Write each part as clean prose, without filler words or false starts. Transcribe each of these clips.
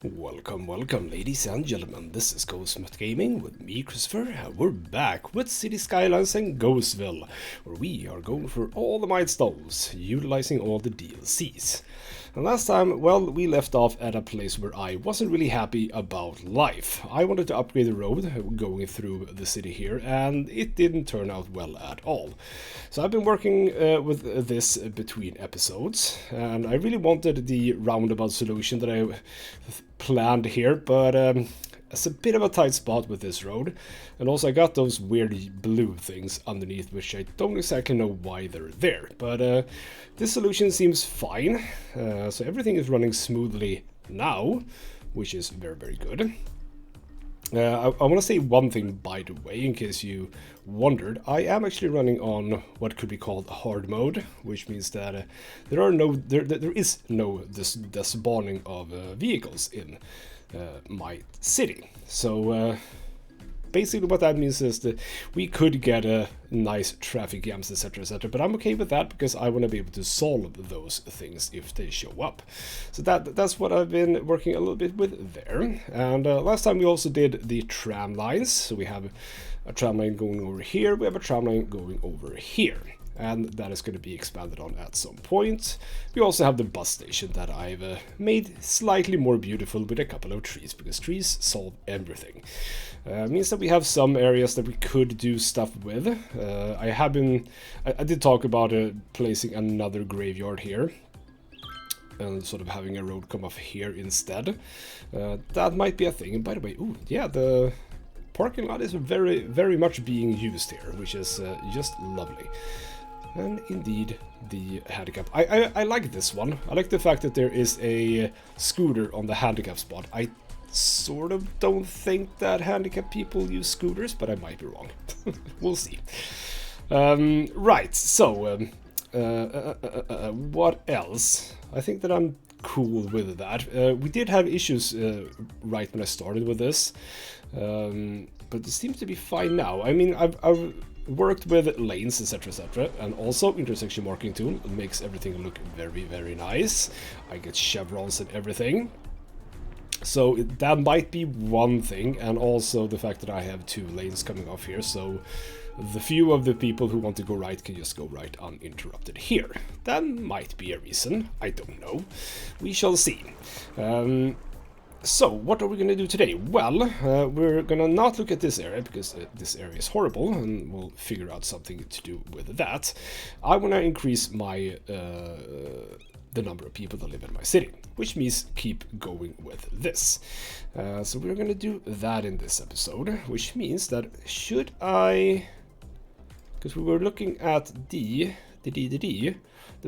Welcome, ladies and gentlemen. This is Ghostmut Gaming with me, Christopher, and we're back with City Skylines and Ghostville, where we are going for all the milestones, utilizing all the DLCs. And last time, well, we left off at a place where I wasn't really happy about life. I wanted to upgrade the road going through the city here, and it didn't turn out well at all. So I've been working with this between episodes, and I really wanted the roundabout solution that I planned here, but it's a bit of a tight spot with this road. And also I got those weird blue things underneath, which I don't exactly know why they're there. But this solution seems fine, so everything is running smoothly now, which is very, very good. I want to say one thing, by the way, in case you wondered. I am actually running on what could be called hard mode, which means that there is no spawning of vehicles in my city. So basically what that means is that we could get a nice traffic jams, etc., but I'm okay with that because I want to be able to solve those things if they show up. So that's what I've been working a little bit with there. And last time we also did the tram lines. So we have a tram line going over here, we have a tram line going over here, and that is going to be expanded on at some point. We also have the bus station that I've made slightly more beautiful with a couple of trees, because trees solve everything. Means that we have some areas that we could do stuff with. I did talk about placing another graveyard here, and sort of having a road come off here instead. That might be a thing. And by the way, ooh, yeah, the parking lot is very, very much being used here, which is just lovely. And indeed, the handicap. I like this one. I like the fact that there is a scooter on the handicap spot. I sort of don't think that handicapped people use scooters, but I might be wrong. We'll see. Right, so what else? I think that I'm cool with that. We did have issues right when I started with this, but it seems to be fine now. I mean, I've worked with lanes, etc., and also intersection marking tool. It makes everything look very, very nice. I get chevrons and everything. So that might be one thing, and also the fact that I have two lanes coming off here, so the few of the people who want to go right can just go right uninterrupted here. That might be a reason, I don't know. We shall see. So, what are we going to do today? Well, we're going to not look at this area, because this area is horrible, and we'll figure out something to do with that. I want to increase my the number of people that live in my city, which means keep going with this. So we're going to do that in this episode, which means that should I... Because we were looking at the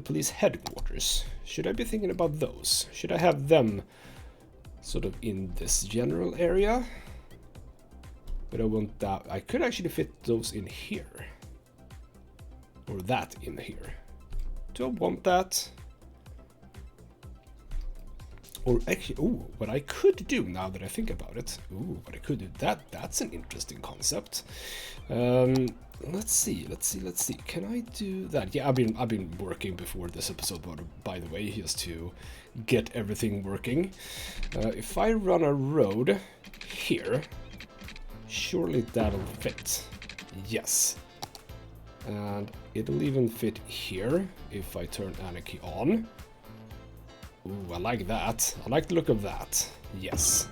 police headquarters. Should I be thinking about those? Should I have them sort of in this general area? But I want that. I could actually fit those in here. Or that in here. Do I want that? Or actually, ooh, what I could do now that I think about it. Ooh, what I could do. That's an interesting concept. Let's see. Can I do that? Yeah, I've been working before this episode, by the way, just to get everything working. If I run a road here, surely that'll fit. Yes. And it'll even fit here if I turn Anarchy on. Ooh, I like that. I like the look of that. Yes.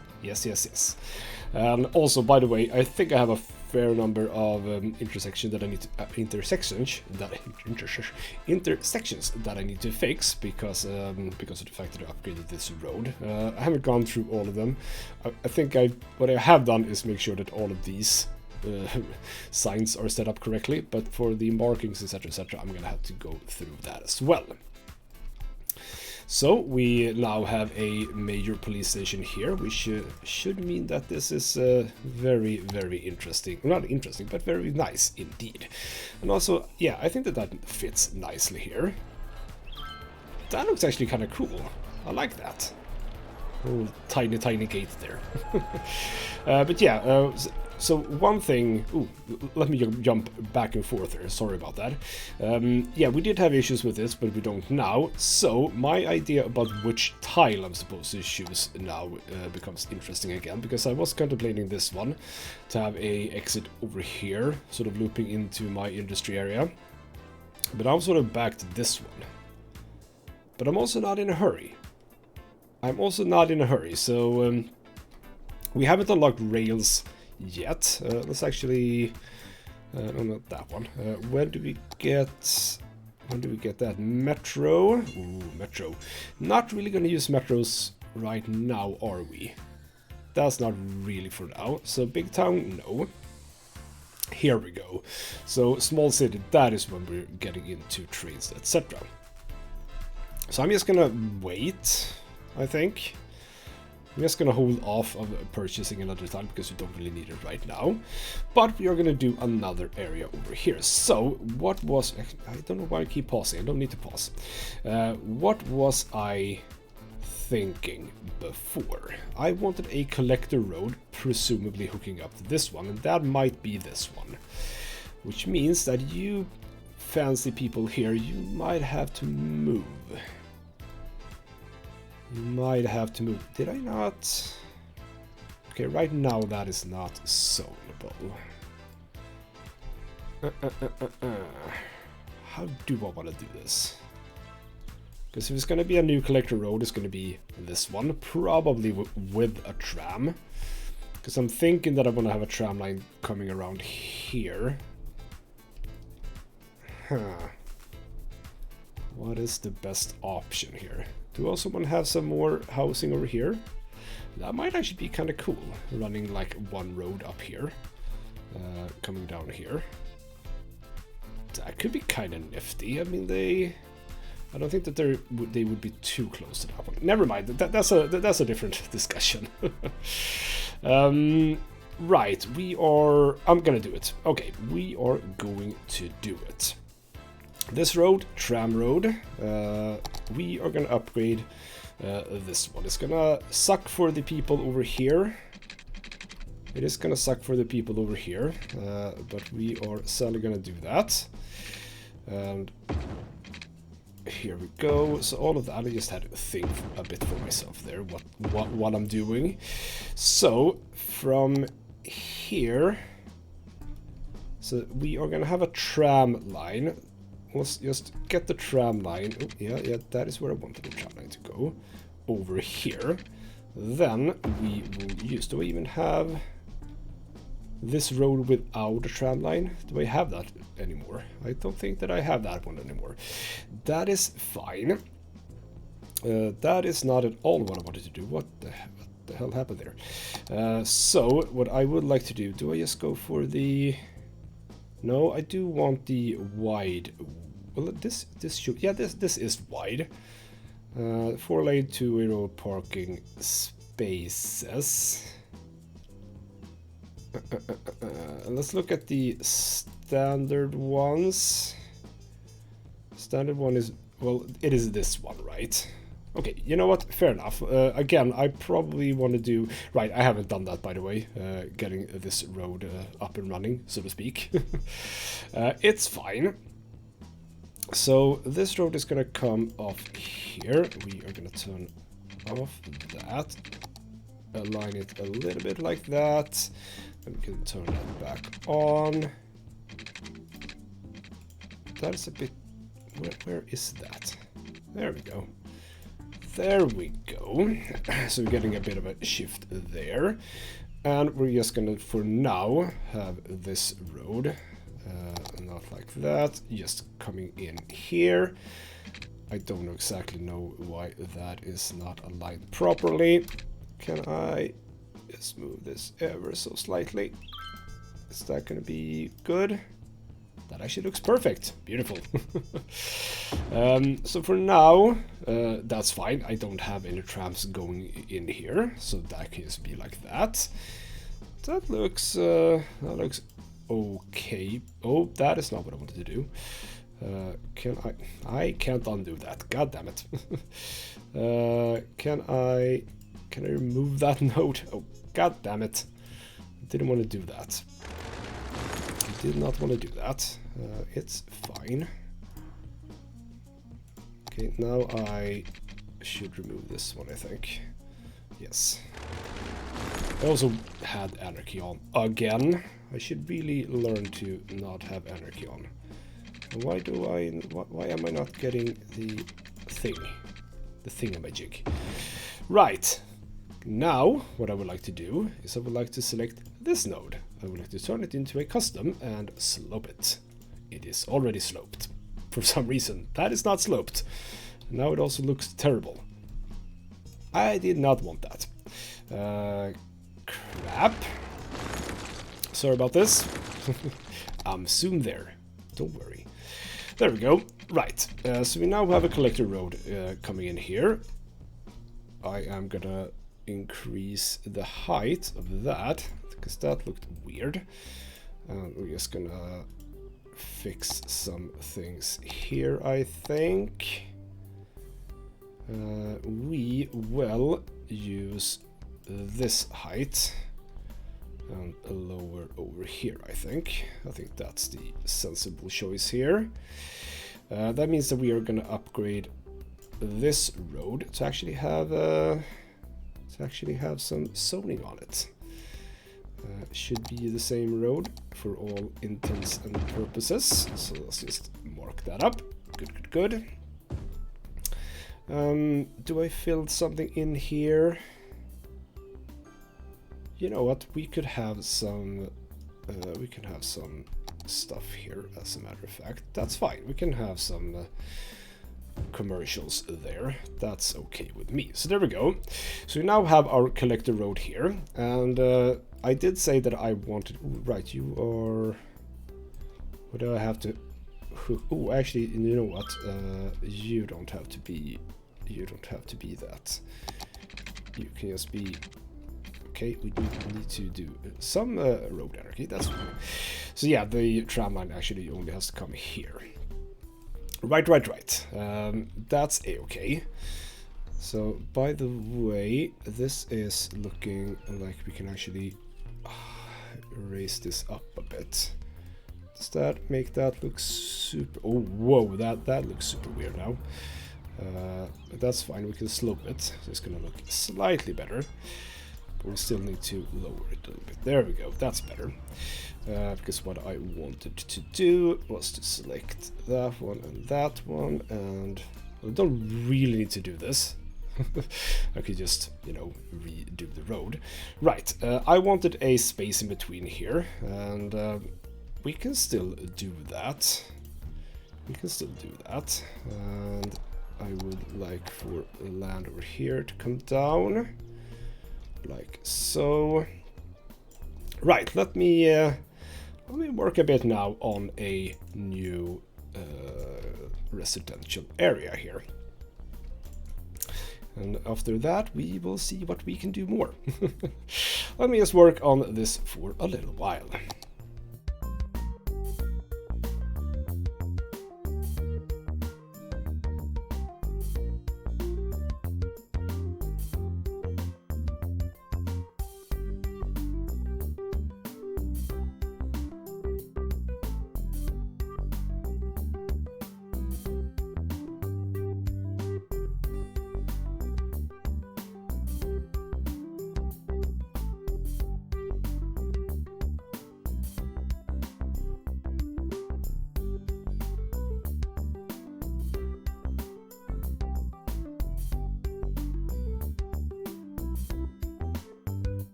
And also, by the way, I think I have a fair number of intersections that I need to intersections that I need to fix because of the fact that I upgraded this road. I haven't gone through all of them. I think what I have done is make sure that all of these signs are set up correctly, but for the markings, etc., I'm gonna have to go through that as well. So we now have a major police station here, which should mean that this is very, very interesting. Not interesting, but very nice indeed. And also, yeah, I think that fits nicely here. That looks actually kind of cool. I like that. Oh, tiny, tiny gate there. But yeah, so one thing... Ooh, let me jump back and forth there. Sorry about that. Yeah, we did have issues with this, but we don't now. So my idea about which tile I'm supposed to choose now becomes interesting again, because I was contemplating this one to have a exit over here, sort of looping into my industry area. But I'm sort of back to this one. But I'm also not in a hurry. So we haven't unlocked rails yet. Let's actually... no, not that one. When do we get that? Metro? Ooh, Metro. Not really gonna use metros right now, are we? That's not really for now. So big town, no. Here we go. So small city, that is when we're getting into trains, etc. So I'm just gonna wait, I think. I'm just gonna hold off of purchasing another tile because we don't really need it right now. But we are gonna do another area over here. So what was... I don't know why I keep pausing. I don't need to pause. What was I thinking before? I wanted a collector road, presumably hooking up to this one, and that might be this one. Which means that you fancy people here, you might have to move. You might have to move. Did I not? Okay, right now that is not solvable. How do I want to do this? Because if it's going to be a new collector road, it's going to be this one, probably with a tram. Because I'm thinking that I'm going to have a tram line coming around here. What is the best option here? Do I also want to have some more housing over here? That might actually be kind of cool, running like one road up here, coming down here. That could be kind of nifty. I mean, I don't think that they would be too close to that one. Never mind. That's a different discussion. Right, I'm gonna do it. Okay, we are going to do it. This road, tram road, we are gonna upgrade this one. It's gonna suck for the people over here. It is gonna suck for the people over here, but we are sadly gonna do that. And here we go. So all of that, I just had to think a bit for myself there, what I'm doing. So from here, so we are gonna have a tram line. Let's just get the tram line. Oh, yeah, that is where I wanted the tram line to go. Over here. Then we will use... Do I even have this road without a tram line? Do I have that anymore? I don't think that I have that one anymore. That is fine. That is not at all what I wanted to do. What the hell happened there? So, what I would like to do... Do I just go for the... No, I do want the wide. Well, this should... Yeah, this is wide. 4-lane, 2-row parking spaces. Let's look at the standard ones. Standard one is... Well, it is this one, right? Okay, you know what? Fair enough. Again, I probably want to do... Right, I haven't done that, by the way. Getting this road up and running, so to speak. It's fine. So, this road is going to come off here. We are going to turn off that. Align it a little bit like that. And we can turn that back on. That is a bit... Where is that? There we go. There we go. So we're getting a bit of a shift there. And we're just gonna, for now, have this road. Not like that. Just coming in here. I don't exactly know why that is not aligned properly. Can I just move this ever so slightly? Is that gonna be good? That actually looks perfect. Beautiful. So for now, that's fine. I don't have any trams going in here, so that can just be like that. That looks okay. Oh, that is not what I wanted to do. I can't undo that. God damn it. Can Can I remove that node? Oh, god damn it. I didn't want to do that. I did not want to do that. It's fine. Okay, now I should remove this one, I think. Yes. I also had anarchy on again. I should really learn to not have anarchy on. Why am I not getting the thing? The thingamajig. Right. Now, what I would like to do is I would like to select this node. I would like to turn it into a custom and slope it. It is already sloped. For some reason, that is not sloped. Now it also looks terrible. I did not want that. Crap. Sorry about this. I'm soon there. Don't worry. There we go. Right. So we now have a collector road coming in here. I am gonna increase the height of that because that looked weird. We're just gonna fix some things here, I think. We will use this height and lower over here, I think. I think that's the sensible choice here. That means that we are going to upgrade this road to actually have some zoning on it. Should be the same road for all intents and purposes. So let's just mark that up. Good, good, good. Do I fill something in here? You know what? We could have some stuff here, as a matter of fact. That's fine. We can have some commercials there. That's okay with me. So there we go. So we now have our collector road here, and I did say that I wanted. Ooh, right, you are. What do I have to? Oh, actually, you know what? You don't have to be. You don't have to be that. You can just be. Okay, we need to do some road anarchy. That's fine. So yeah, the tram line actually only has to come here. Right. That's a-okay. So, by the way, this is looking like we can actually raise this up a bit. Does that make that look super... Oh, whoa, that looks super weird now. That's fine, we can slope it. So it's gonna look slightly better. But we still need to lower it a little bit. There we go, that's better. Because what I wanted to do was to select that one, and I don't really need to do this. I could just, you know, redo the road. Right, I wanted a space in between here, and we can still do that. And I would like for the land over here to come down, like so. Right, let me work a bit now on a new residential area here. And after that, we will see what we can do more. Let me just work on this for a little while.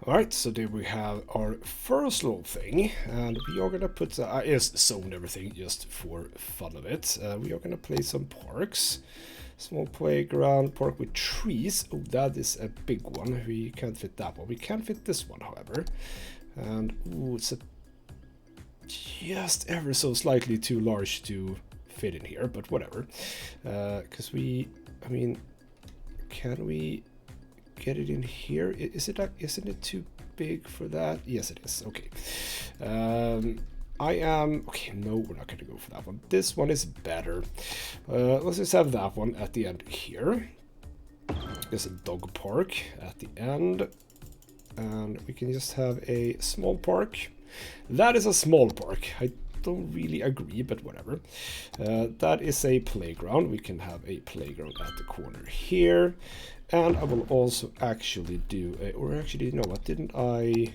Alright, so there we have our first little thing, and we are gonna put, I just zoned everything just for fun of it. We are gonna play some parks. Small playground, park with trees. Oh, that is a big one. We can't fit that one. We can fit this one, however. And, ooh, it's just ever so slightly too large to fit in here, but whatever. Because I mean, Can we get it in here? Isn't it too big for that? Yes, it is. Okay. Okay, no, we're not going to go for that one. This one is better. Let's just have that one at the end here. There's a dog park at the end. And we can just have a small park. That is a small park. I don't really agree, but whatever. That is a playground. We can have a playground at the corner here. And I will also actually do a, or actually, you know what, didn't I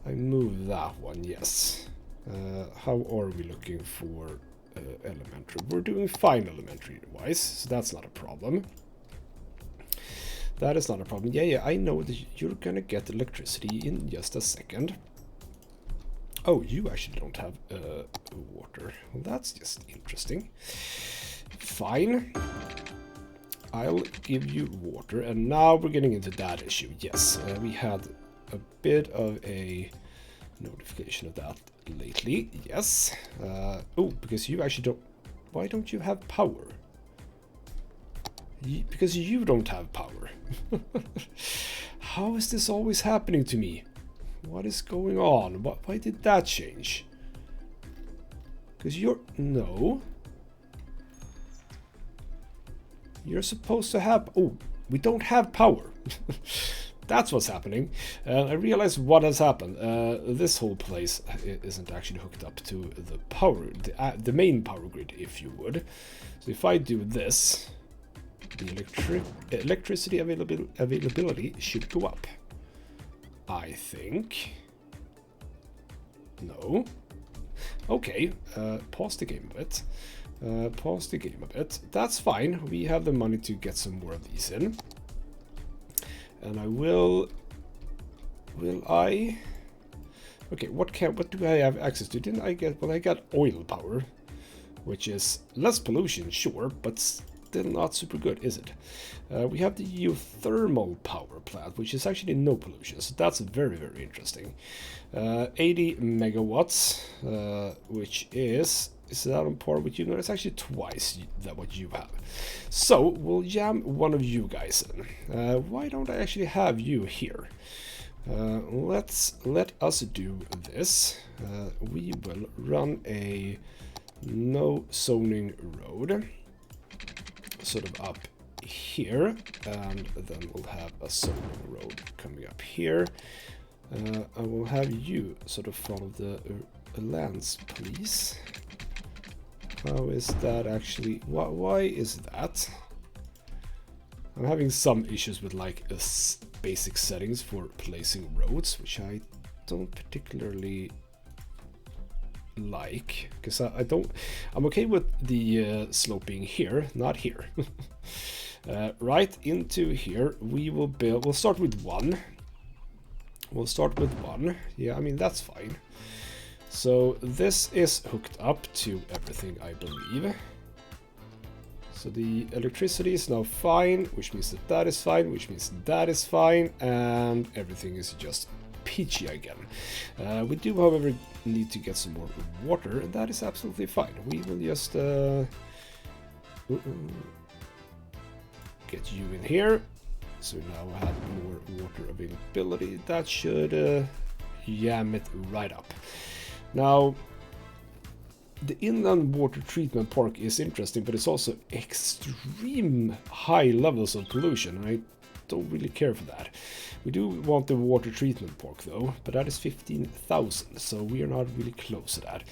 moved that one, yes. How are we looking for elementary? We're doing fine elementary-wise, so that's not a problem. That is not a problem. Yeah, I know that you're gonna get electricity in just a second. Oh, you actually don't have water. Well, that's just interesting. Fine. I'll give you water, and now we're getting into that issue. Yes, we had a bit of a notification of that lately. Yes. Oh, because you actually don't... Why don't you have power? Because you don't have power. How is this always happening to me? What is going on? Why did that change? Because you're... No. You're supposed to have... Oh, we don't have power. That's what's happening. I realize what has happened. This whole place isn't actually hooked up to the power, the main power grid, if you would. So if I do this, the electricity availability should go up. I think. No. Okay. Pause the game a bit. Pause the game a bit. That's fine. We have the money to get some more of these in. And I will I? Okay, what do I have access to? Didn't I get? Well, I got oil power, which is less pollution, sure, but still not super good, is it? We have the geothermal power plant, which is actually no pollution, so that's very, very interesting. 80 megawatts, which is that on par with you? No, it's actually twice that what you have. So we'll jam one of you guys in. Why don't I actually have you here? Let us do this. We will run a no zoning road, sort of up here, and then we'll have a zoning road coming up here. I will have you sort of follow the lands, please. How is that actually? Why is that? I'm having some issues with like basic settings for placing roads, which I don't particularly like, because I'm okay with the sloping here, not here. Right into here, we'll start with one. We'll start with one. Yeah, I mean, that's fine. So this is hooked up to everything, I believe. So the electricity is now fine, which means that is fine, which means that is fine, and everything is just peachy again. We do, however, need to get some more water, and that is absolutely fine. We will just get you in here. So now we have more water availability. That should jam it right up. Now, the inland water treatment park is interesting, but it's also extreme high levels of pollution, and I don't really care for that. We do want the water treatment park though, but that is 15,000, so we are not really close to that.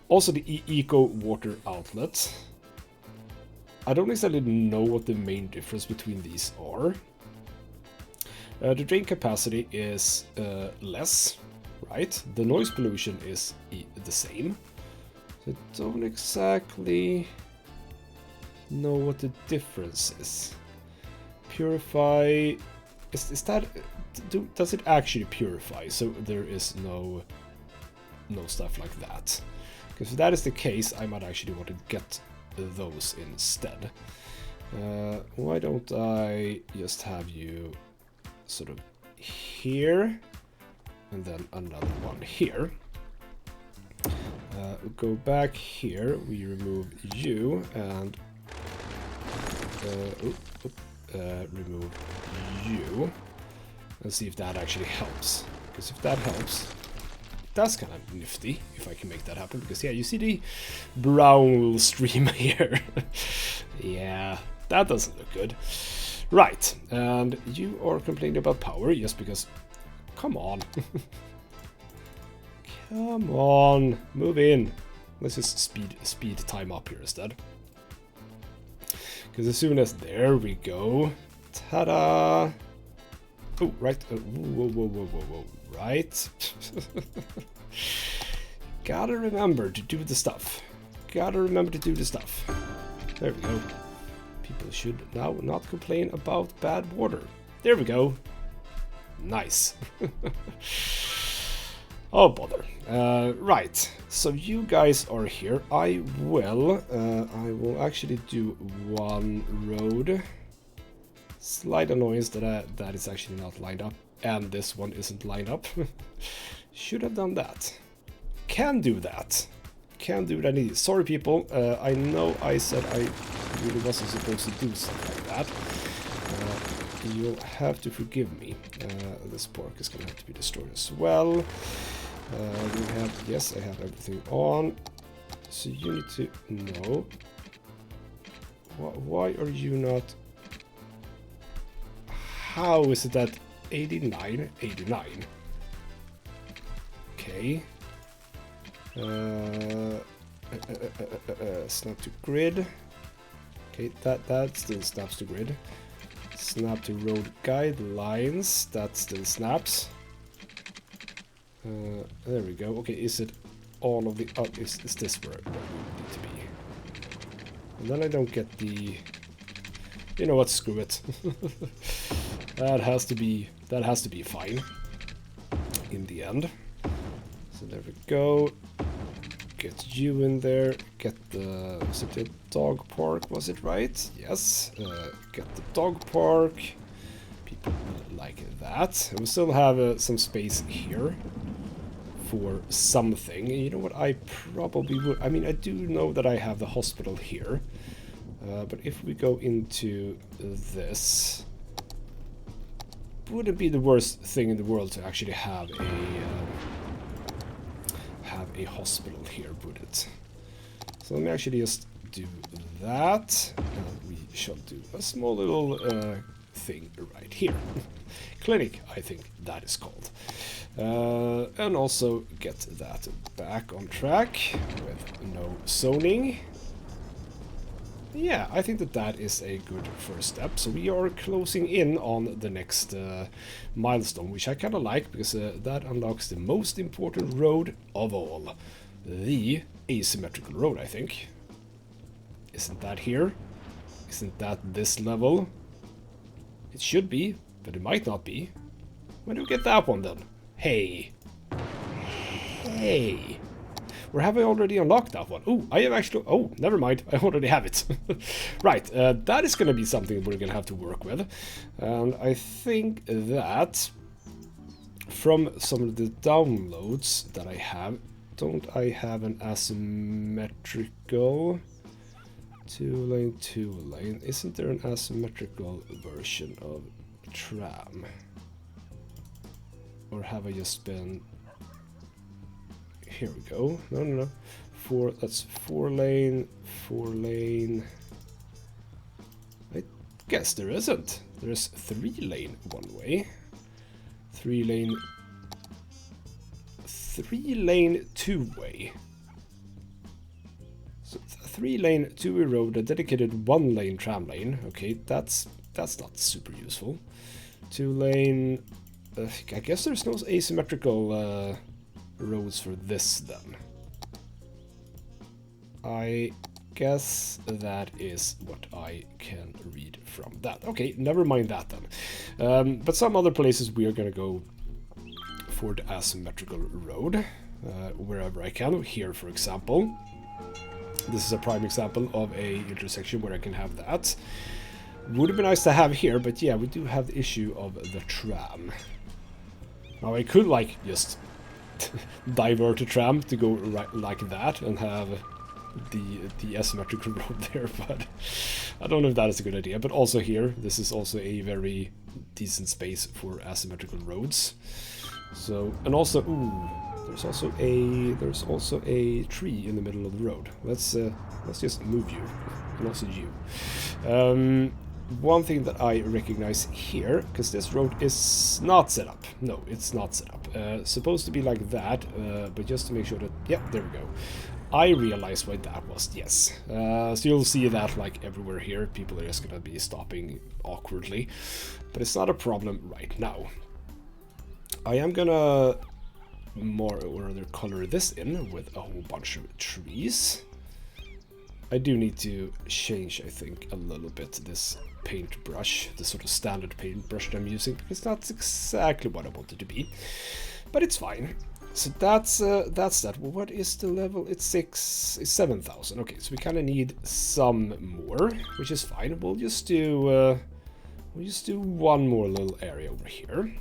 Also the eco water outlet. I don't exactly know what the main difference between these are. The drain capacity is less. Right, the noise pollution is the same. So I don't exactly know what the difference is. Purify, is that, does it actually purify? So there is no stuff like that. Because if that is the case, I might actually want to get those instead. Why don't I just have you sort of here? And then another one here. We go back here, we remove you, and remove you and see if that actually helps. Because if that helps, that's kind of nifty if I can make that happen. Because yeah, you see the brown stream here. Yeah, that doesn't look good. Right, and you are complaining about power, yes, because come on. Come on, move in. Let's just speed time up here instead. Because as soon as there we go, ta-da! Oh, right. Whoa. Right. Gotta remember to do the stuff. Gotta remember to do the stuff. There we go. People should now not complain about bad water. There we go. Nice. Oh, bother. Right. So you guys are here. I will actually do one road. Slight annoyance that is actually not lined up, and this one isn't lined up. Should have done that. Can do that. Can do that easy. Sorry, people. I know I said I really wasn't supposed to do something like that. You'll have to forgive me. This pork is gonna have to be destroyed as well. We have, yes, I have everything on. So you need to know. Why are you not? How is it that 89? Okay. Snap to grid. Okay, that still snaps to grid. Snap to road guidelines. That still snaps. There we go. Okay, is it all of the... Oh, is this where we need to be? And then I don't get the... You know what? Screw it. That has to be fine in the end. So there we go. Get you in there. Get the... Was it the dog park? Was it right? Yes. Get the dog park. People like that. And we still have some space here for something. You know what? I probably would... I mean, I do know that I have the hospital here. But if we go into this... Wouldn't be the worst thing in the world to actually have a hospital here, would it? So let me actually just do that. We shall do a small little thing right here. Clinic, I think that is called. And also get that back on track with no zoning. Yeah, I think that is a good first step. So we are closing in on the next milestone, which I kind of like, because that unlocks the most important road of all. The asymmetrical road, I think. Isn't that here? Isn't that this level? It should be, but it might not be. When do we get that one then? Hey. Hey. Or have I already unlocked that one? Oh, I have actually... Oh, never mind. I already have it. Right, that is going to be something we're going to have to work with. And I think that from some of the downloads that I have, don't I have an asymmetrical... two lane. Isn't there an asymmetrical version of tram? Or have I just been... Here we go. No. That's four lane. I guess there isn't. There's 3 lane one way. 3 lane two way. So 3 lane two-way road, a dedicated 1 lane tram lane. Okay, that's not super useful. 2 lane. I guess there's no asymmetrical roads for this then. I guess that is what I can read from that. Okay, never mind that then. But some other places we are going to go for the asymmetrical road, wherever I can. Here, for example. This is a prime example of a intersection where I can have that. Would have been nice to have here, but yeah, we do have the issue of the tram. Now I could like just divert a tram to go right like that and have the asymmetrical road there, but I don't know if that is a good idea. But also here, this is also a very decent space for asymmetrical roads. So, and also, ooh, there's also a tree in the middle of the road. Let's just move you, and also you. One thing that I recognize here, because this road is not set up. No, it's not set up. Supposed to be like that, but just to make sure that, yeah, there we go. I realized why that was, yes. So you'll see that like everywhere here. People are just gonna be stopping awkwardly, but it's not a problem right now. I am gonna more or other color this in with a whole bunch of trees. I do need to change, I think, a little bit this paintbrush, the sort of standard paintbrush that I'm using, because that's exactly what I want it to be. But it's fine. So that's that. Well, what is the level? It's 7,000. Okay, so we kind of need some more, which is fine. We'll just do one more little area over here.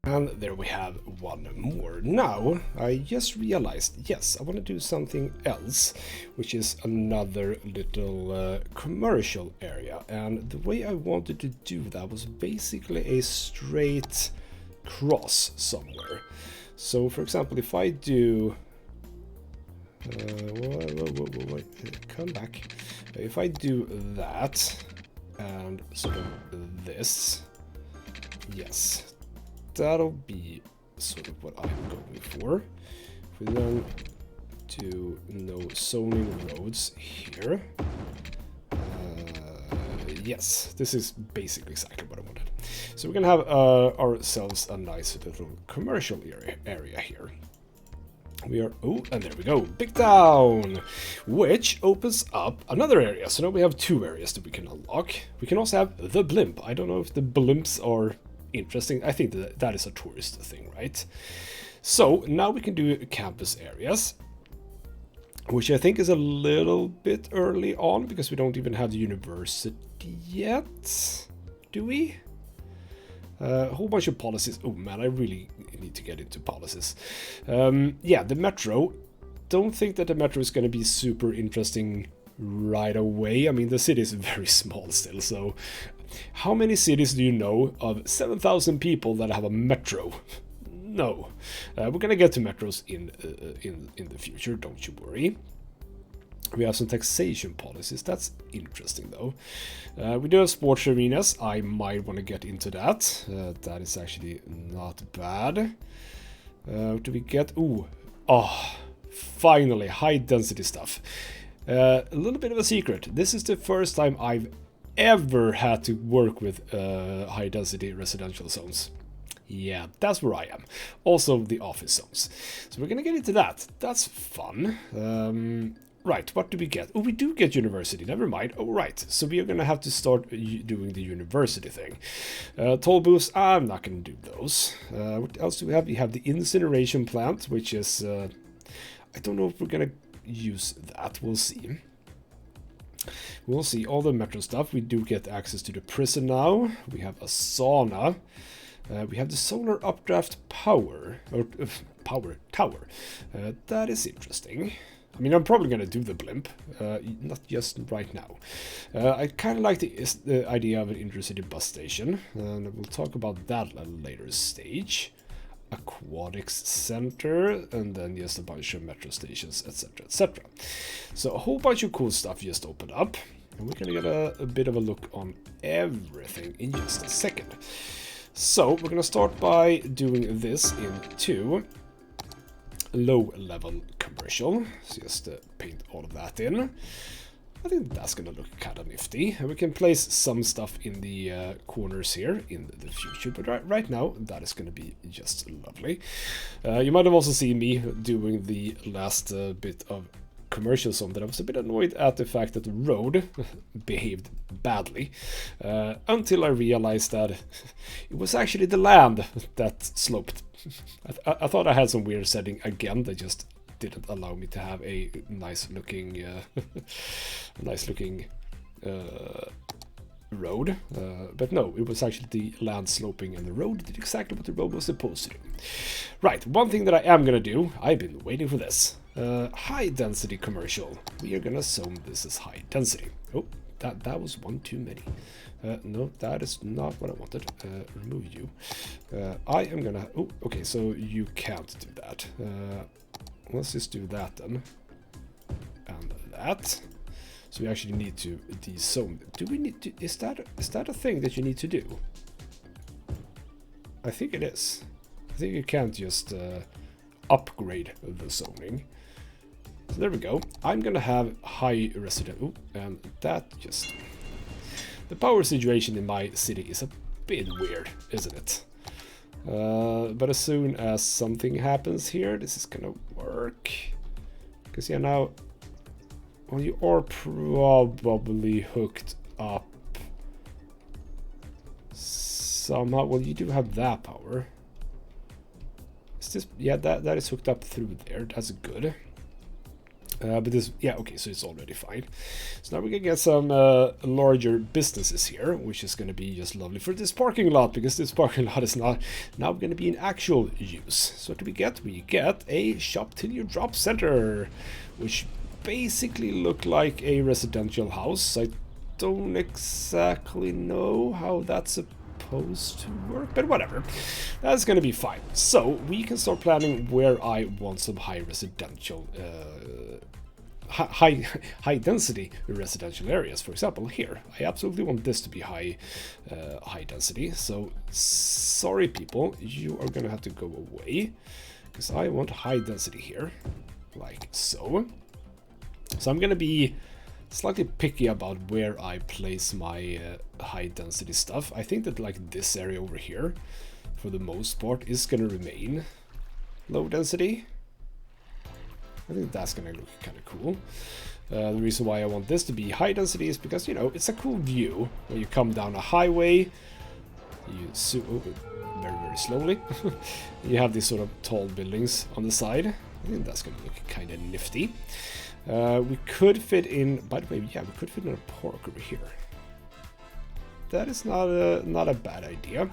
And there we have one more. Now, I just realized, yes, I want to do something else, which is another little commercial area. And the way I wanted to do that was basically a straight cross somewhere. So, for example, if I do... wait, come back. If I do that, and sort of this, yes. That'll be sort of what I'm going for. If we then do no zoning roads here. Yes, this is basically exactly what I wanted. So we're gonna have ourselves a nice little commercial area here. We are, oh, and there we go, Big Town, which opens up another area. So now we have two areas that we can unlock. We can also have the blimp. I don't know if the blimps are interesting. I think that is a tourist thing, right? So now we can do campus areas, which I think is a little bit early on because we don't even have the university yet, do we? A whole bunch of policies. Oh man, I really need to get into policies. Yeah, the metro. Don't think that the metro is going to be super interesting right away. I mean, the city is very small still, so how many cities do you know of 7,000 people that have a metro? No. We're gonna get to metros in the future, don't you worry. We have some taxation policies. That's interesting, though. We do have sports arenas. I might want to get into that. That is actually not bad. Do we get... Ooh. Oh, finally, high-density stuff. A little bit of a secret. This is the first time I've ever had to work with high-density residential zones. Yeah, that's where I am. Also, the office zones. So we're gonna get into that. That's fun. Right, what do we get? Oh, we do get university. Never mind. Oh, right. So we are gonna have to start doing the university thing. Toll booths. I'm not gonna do those. What else do we have? We have the incineration plant, which is... I don't know if we're gonna use that. We'll see. We'll see. All the metro stuff. We do get access to the prison now. We have a sauna. We have the solar updraft power tower. That is interesting. I mean, I'm probably going to do the blimp, not just right now. I kind of like the idea of an intercity bus station, and we'll talk about that at a later stage. Aquatics center, and then just a bunch of metro stations, etc, etc. So a whole bunch of cool stuff just opened up, and we're going to get a bit of a look on everything in just a second. So we're going to start by doing this in 2. low-level commercial. So just paint all of that in. I think that's gonna look kind of nifty. And we can place some stuff in the corners here in the future, but right now that is gonna be just lovely. You might have also seen me doing the last bit of commercial zone that I was a bit annoyed at the fact that the road behaved badly until I realized that it was actually the land that sloped. I thought I had some weird setting again that just didn't allow me to have a nice looking road, but no, it was actually the land sloping, and the road did exactly what the road was supposed to do. Right, one thing that I am gonna do, I've been waiting for this, high density commercial. We are gonna zone this as high density. Oh, that was one too many. No, that is not what I wanted. Remove you. I am gonna, oh, okay, so you can't do that. Let's just do that then, and that. So we actually need to dezone. Do we need to? Is that a thing that you need to do? I think it is. I think you can't just upgrade the zoning. So there we go. I'm gonna have high resident. And that just. The power situation in my city is a bit weird, isn't it? But as soon as something happens here, this is gonna work. Because yeah, now, well, you are probably hooked up somehow. Well, you do have that power. Is this? Yeah, that is hooked up through there. That's good. But this, yeah, okay, so it's already fine. So now we can get some larger businesses here, which is going to be just lovely for this parking lot, because this parking lot is not now going to be in actual use. So what do we get? We get a shop till you drop center, which basically look like a residential house. I don't exactly know how that's supposed to work, but whatever, that's going to be fine. So we can start planning where I want some high residential high density residential areas. For example, here I absolutely want this to be high density. So sorry people, you are gonna have to go away, because I want high density here, like so. So I'm gonna be slightly picky about where I place my high density stuff. I think that like this area over here for the most part is gonna remain low density. I think that's gonna look kind of cool. The reason why I want this to be high density is because, you know, it's a cool view when you come down a highway. You very, very slowly. You have these sort of tall buildings on the side. I think that's gonna look kind of nifty. We could fit in, by the way, yeah, we could fit in a park over here. That is not a bad idea.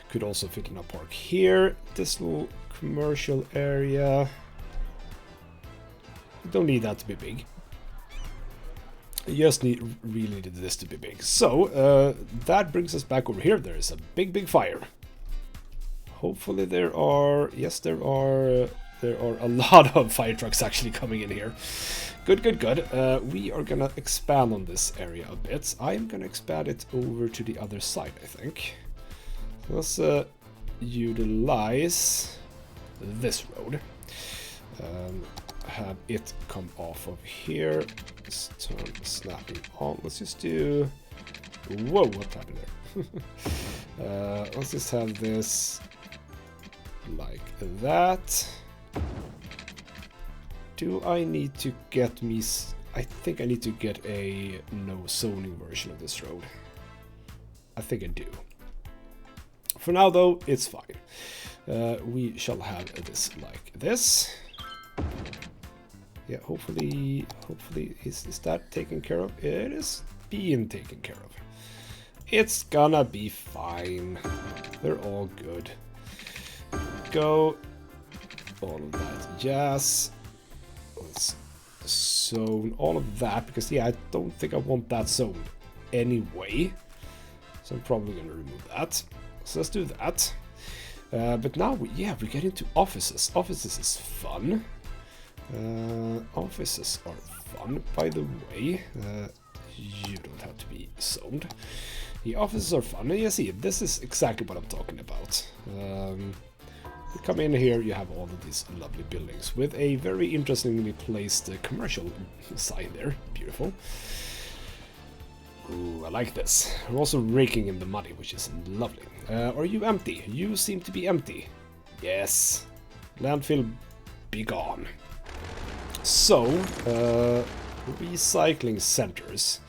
Could also fit in a park here. This little commercial area. Don't need that to be big. You just really need this to be big. So that brings us back over here. There is a big fire. Hopefully there are, yes, there are a lot of fire trucks actually coming in here. Good. We are gonna expand on this area a bit. I'm gonna expand it over to the other side, I think. Let's utilize this road. Have it come off of here. Let's turn snapping on. Let's just do. Whoa, what happened there? Let's just have this like that. Do I need to get me? I think I need to get a no zoning version of this road. I think I do. For now, though, it's fine. We shall have this like this. Yeah, hopefully is that taken care of? It is being taken care of. It's gonna be fine. They're all good. Go. All of that jazz. Let's zone all of that, because yeah, I don't think I want that zoned anyway. So I'm probably gonna remove that. So let's do that. But now we get into offices. Offices is fun. Offices are fun, by the way. You don't have to be zoned. The offices are fun. And you see, this is exactly what I'm talking about. come in here, you have all of these lovely buildings with a very interestingly placed commercial sign there. Beautiful. Ooh, I like this. We're also raking in the money, which is lovely. Are you empty? You seem to be empty. Yes. Landfill, be gone. So, recycling centers.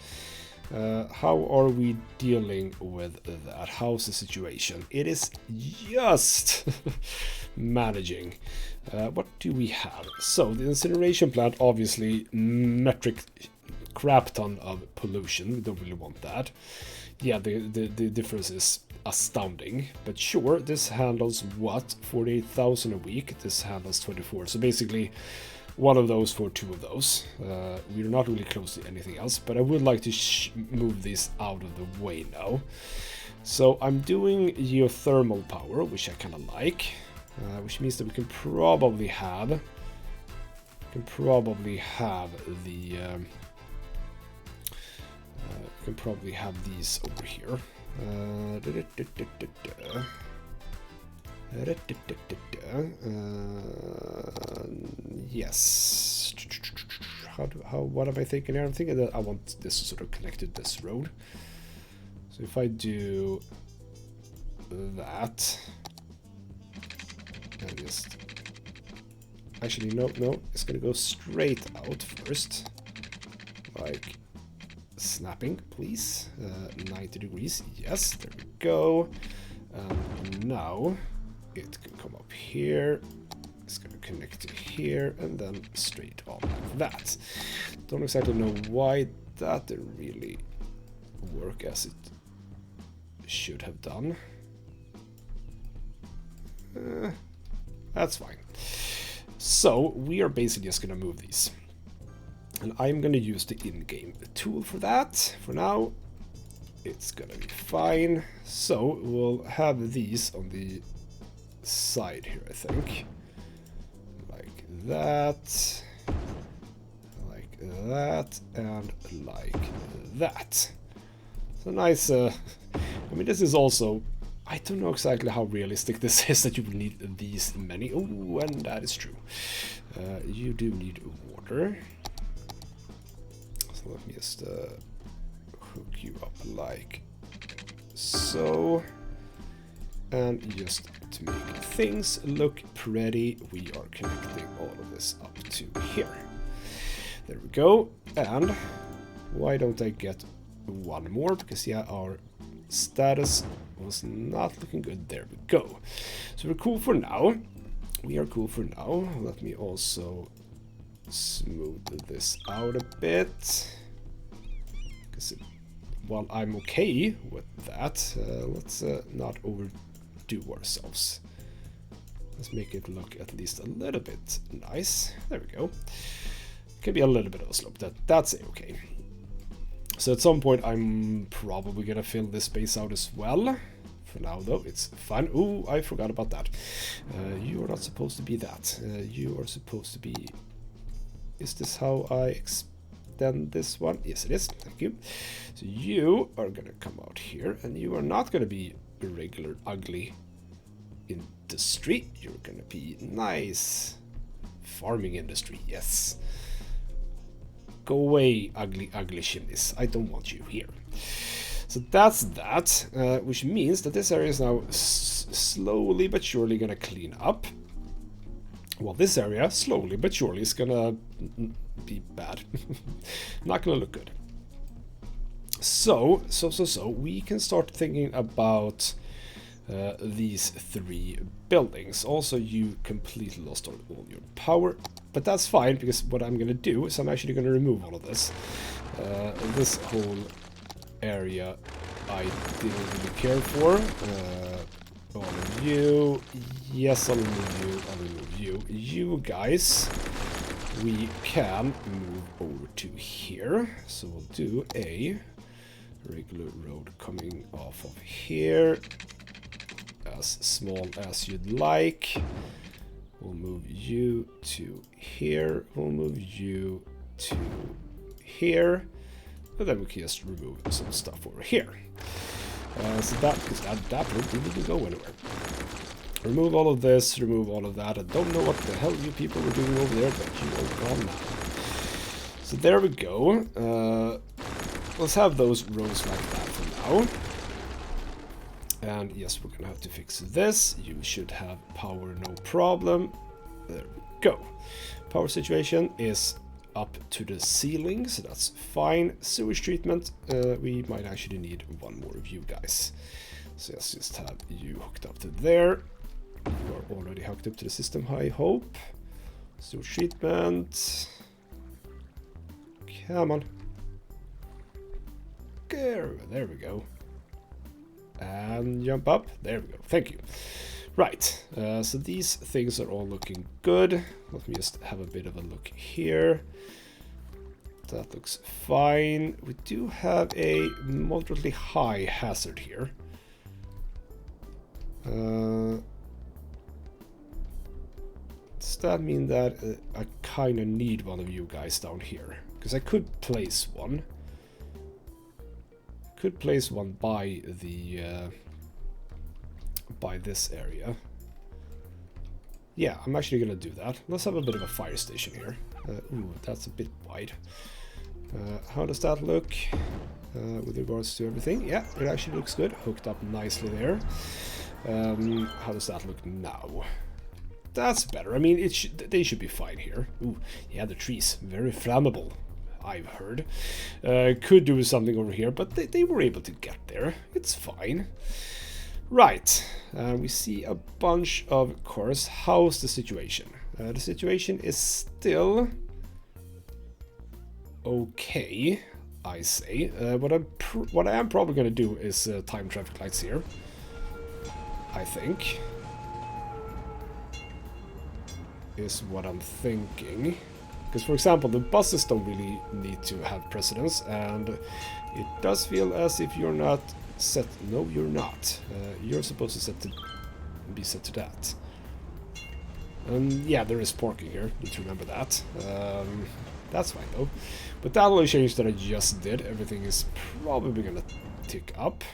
How are we dealing with that? How's the situation? It is just managing. What do we have? So, the incineration plant, obviously, metric crap ton of pollution. We don't really want that. Yeah, the difference is astounding. But sure, this handles what? 48,000 a week. This handles 24. So basically, one of those for two of those. We're not really close to anything else, but I would like to move this out of the way now. So I'm doing geothermal power, which I kind of like, which means that we can probably have the can probably have these over here. Yes. What am I thinking here? I'm thinking that I want this to sort of connect to this road. So if I do that, and just actually no, it's gonna go straight out first, like snapping, please. 90 degrees, yes, there we go. And now it can come up here, it's going to connect to here, and then straight on like that. Don't exactly know why that didn't really work as it should have done. That's fine. So we are basically just going to move these. And I'm going to use the in-game tool for that. For now, it's going to be fine. So we'll have these on the side here, I think. Like that. Like that. And like that. So nice. I mean, this is also... I don't know exactly how realistic this is that you will need these many. Oh, and that is true. You do need water. So let me just hook you up like so. And just to make things look pretty, we are connecting all of this up to here. There we go. And why don't I get one more? Because yeah, our status was not looking good. There we go. So we're cool for now. We are cool for now. Let me also smooth this out a bit. Because while I'm okay with that, let's not overdo ourselves. Let's make it look at least a little bit nice. There we go. Could be a little bit of a slope. That's okay. So at some point I'm probably gonna fill this space out as well. For now though, it's fine. Ooh, I forgot about that. You are not supposed to be that. You are supposed to be... Is this how I extend this one? Yes, it is. Thank you. So you are gonna come out here, and you are not gonna be a regular ugly industry. You're gonna be nice farming industry. Yes. Go away, ugly chimneys. I don't want you here. So that's that, which means that this area is now slowly but surely gonna clean up. Well, this area, slowly but surely, is gonna be bad. Not gonna look good. So, we can start thinking about these three buildings. Also, you completely lost all your power. But that's fine, because what I'm going to do is I'm actually going to remove all of this. This whole area I didn't really care for. All of you. Yes, I'll remove you. I'll remove you. You guys, we can move over to here. So we'll do a regular road coming off of here. As small as you'd like. We'll move you to here. We'll move you to here. And then we can just remove some stuff over here. So that road didn't even go anywhere. Remove all of this, remove all of that. I don't know what the hell you people were doing over there, but you are gone now. So there we go. Let's have those rows like that for now. And yes, we're gonna have to fix this. You should have power, no problem. There we go. Power situation is up to the ceiling, so that's fine. Sewage treatment, we might actually need one more of you guys. So let's just have you hooked up to there. You are already hooked up to the system, I hope. Sewage treatment. Come on. There we go. And jump up. There we go. Thank you. Right. So these things are all looking good. Let me just have a bit of a look here. That looks fine. We do have a moderately high hazard here. Does that mean that I kind of need one of you guys down here? Because I could place one. Could place one by the by this area. Yeah, I'm actually gonna do that. Let's have a bit of a fire station here. Ooh, that's a bit wide. How does that look with regards to everything? Yeah, it actually looks good. Hooked up nicely there. How does that look now? That's better. I mean, they should be fine here. Ooh, yeah, the trees, very flammable, I've heard. Could do something over here, but they were able to get there. It's fine. Right, we see a bunch of cars. How's the situation? The situation is still okay, I say. What I am probably going to do is time traffic lights here, I think. Is what I'm thinking. Because, for example, the buses don't really need to have precedence, and it does feel as if you're not set. No, you're not. You're supposed to be set to that. Yeah, there is parking here. Need to remember that. That's fine though. But that little change that I just did, everything is probably gonna tick up.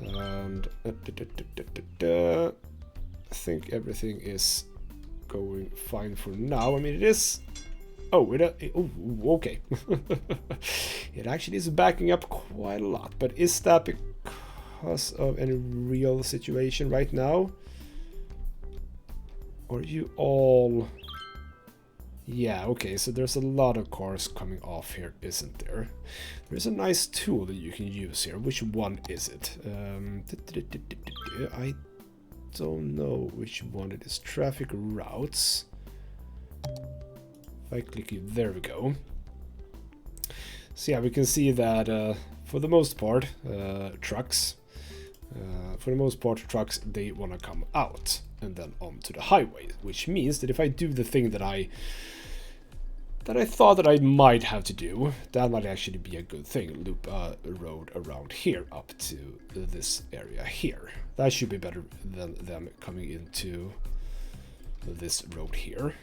And I think everything is going fine for now. I mean, it is. Oh, okay. It actually is backing up quite a lot, but is that because of any real situation right now? Or are you all? Yeah, okay, so there's a lot of cars coming off here, isn't there? There's a nice tool that you can use here. Which one is it? I don't know which one it is. Traffic routes. If I click it, there we go. So yeah, we can see that for the most part, trucks, they want to come out and then onto the highway, which means that if I do the thing that I thought that I might have to do, that might actually be a good thing. Loop a road around here up to this area here. That should be better than them coming into this road here.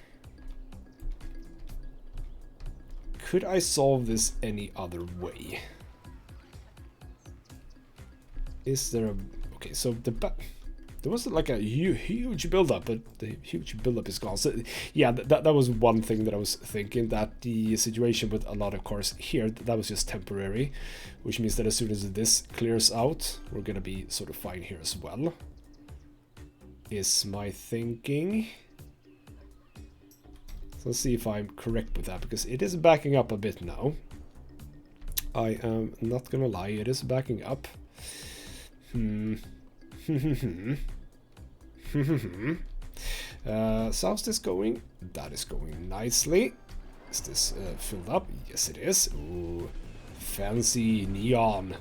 Could I solve this any other way? Is there a... Okay, so there was like a huge build-up, but the huge build-up is gone. So yeah, that was one thing that I was thinking, that the situation with a lot of cars here, that was just temporary, which means that as soon as this clears out, we're gonna be sort of fine here as well, is my thinking. So let's see if I'm correct with that, because it is backing up a bit now. I am not gonna lie, it is backing up. So how's this going? That is going nicely. Is this filled up? Yes, it is. Ooh, fancy neon.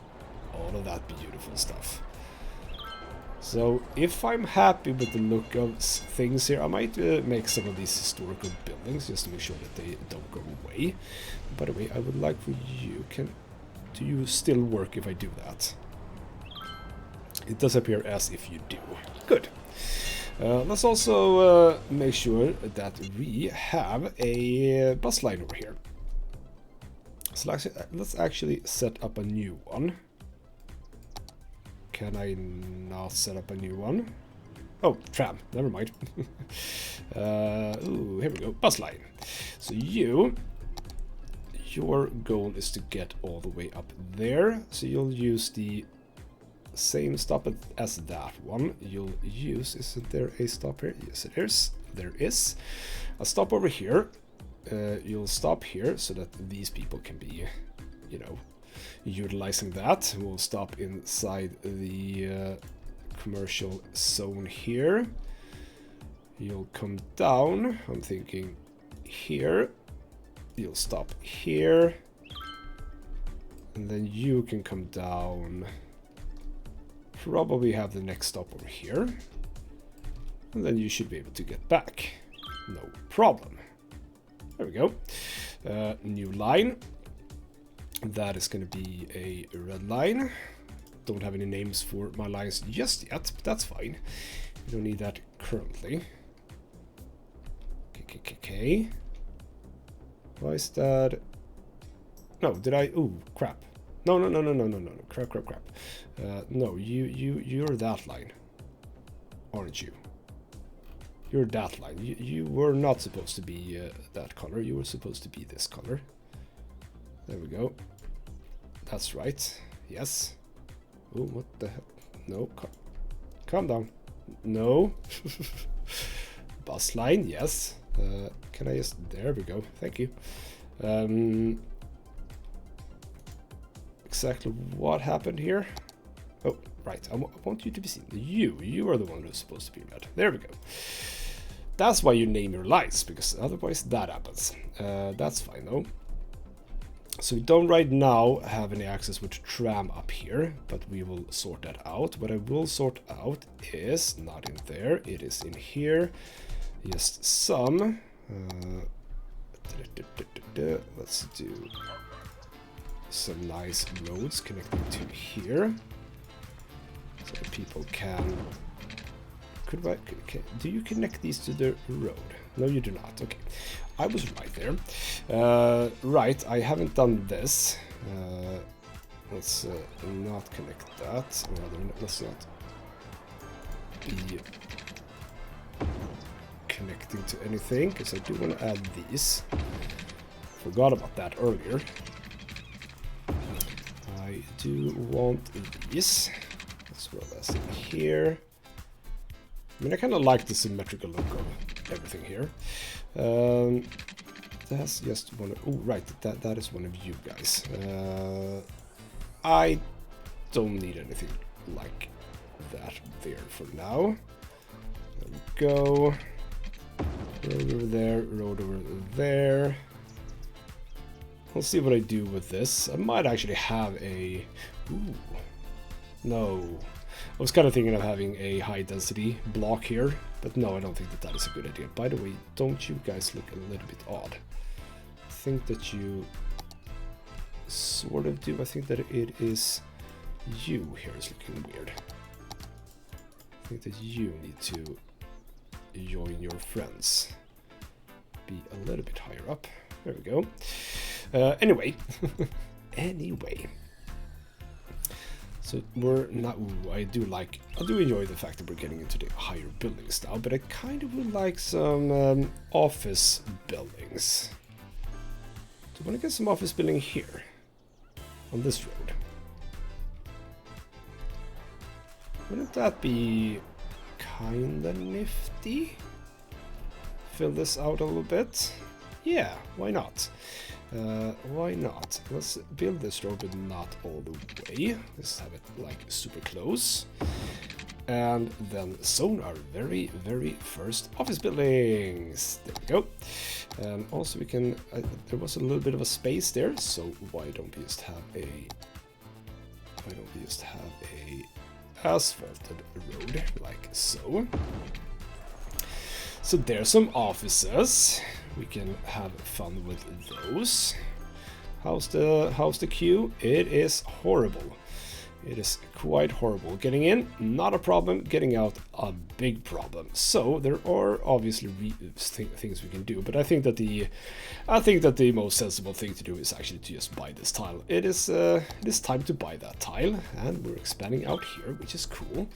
All of that beautiful stuff. So if I'm happy with the look of things here, I might make some of these historical buildings just to make sure that they don't go away. By the way, I would like for you, do you still work if I do that? It does appear as if you do. Good. Let's also make sure that we have a bus line over here. So let's actually set up a new one. Can I not set up a new one? Oh, tram. Never mind. Ooh, here we go. Bus line. So your goal is to get all the way up there. So you'll use the same stop as that one. You'll use, isn't there a stop here? Yes, it is. There is a stop over here. You'll stop here so that these people can be, you know, utilizing that. We'll stop inside the commercial zone here. You'll come down, I'm thinking here. You'll stop here. And then you can come down. Probably have the next stop over here. And then you should be able to get back. No problem. There we go. New line. That is going to be a red line. Don't have any names for my lines just yet, but that's fine. We don't need that currently. Okay. Why is that? No, did I? Ooh, crap. No. Crap. No, you're that line, aren't you? You're that line. You were not supposed to be that color. You were supposed to be this color. There we go. That's right. Yes. Oh, what the hell? No, calm down. No. Bus line, yes. Can I just... There we go. Thank you. Exactly what happened here? Oh, right. I want you to be seen. You are the one who's supposed to be red. There we go. That's why you name your lines, because otherwise that happens. That's fine though. So we don't right now have any access with tram up here, but we will sort that out. What I will sort out is not in there, it is in here. Just some. Let's do some nice roads connecting to here, so that people can. Do you connect these to the road? No, you do not. Okay, I was right there. Right, I haven't done this. Let's not connect that. Let's not be connecting to anything, because I do want to add these. Forgot about that earlier. I do want these as well as in here. I mean, I kind of like the symmetrical look of everything here. That's just one. Oh, right, that is one of you guys. I don't need anything like that there for now. There we go. Road over there, road over there. I'll see what I do with this. I might actually have a... Ooh. No. I was kind of thinking of having a high density block here, but no, I don't think that is a good idea. By the way, don't you guys look a little bit odd? I think that you sort of do. I think that it is you here is looking weird. I think that you need to join your friends. Be a little bit higher up. There we go. Anyway. Anyway. So we're not... Ooh, I do enjoy the fact that we're getting into the higher buildings now, but I kind of would like some office buildings. So I want to get some office building here, on this road. Wouldn't that be kinda nifty? Fill this out a little bit? Yeah, why not? Why not? Let's build this road, but not all the way. Let's have it like super close. And then zone our very, very first office buildings. There we go. And also we can, there was a little bit of a space there, so why don't we just have a asphalted road like so. So there's some offices. We can have fun with those. How's the queue? It is horrible. It is quite horrible. Getting in, not a problem. Getting out, a big problem. So there are obviously things we can do, but I think that the most sensible thing to do is actually to just buy this tile. It is time to buy that tile, and we're expanding out here, which is cool.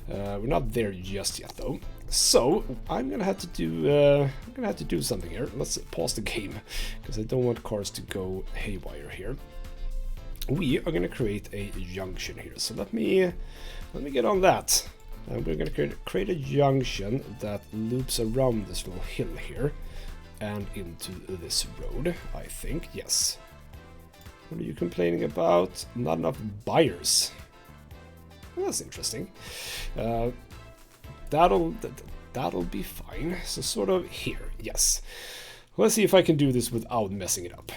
We're not there just yet though. So I'm gonna have to do something here. Let's pause the game because I don't want cars to go haywire here. We are going to create a junction here, so let me get on that. And we're going to create a junction that loops around this little hill here and into this road, I think. Yes. What are you complaining about? Not enough buyers. Well, that's interesting. That'll be fine. So sort of here. Yes. Let's see if I can do this without messing it up.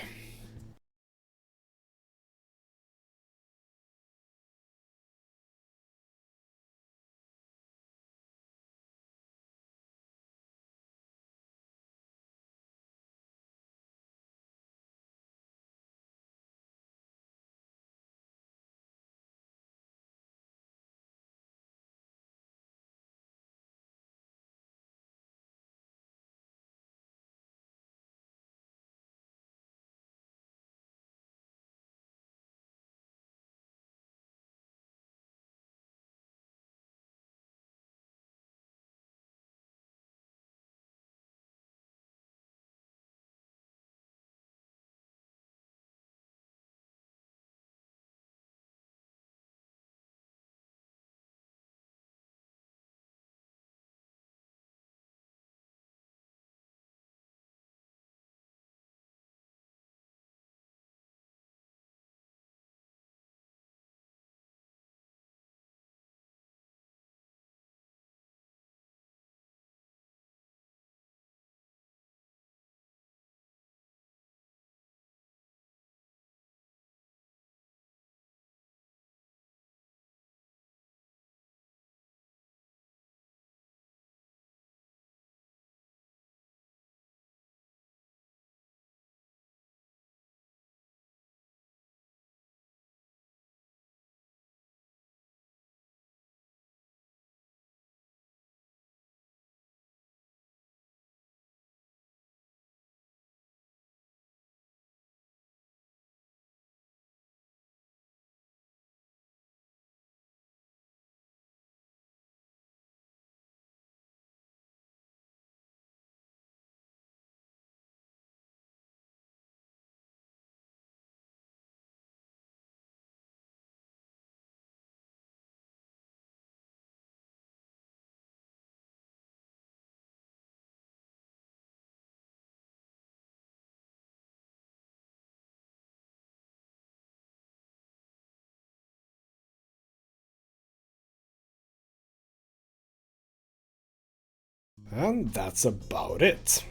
And that's about it.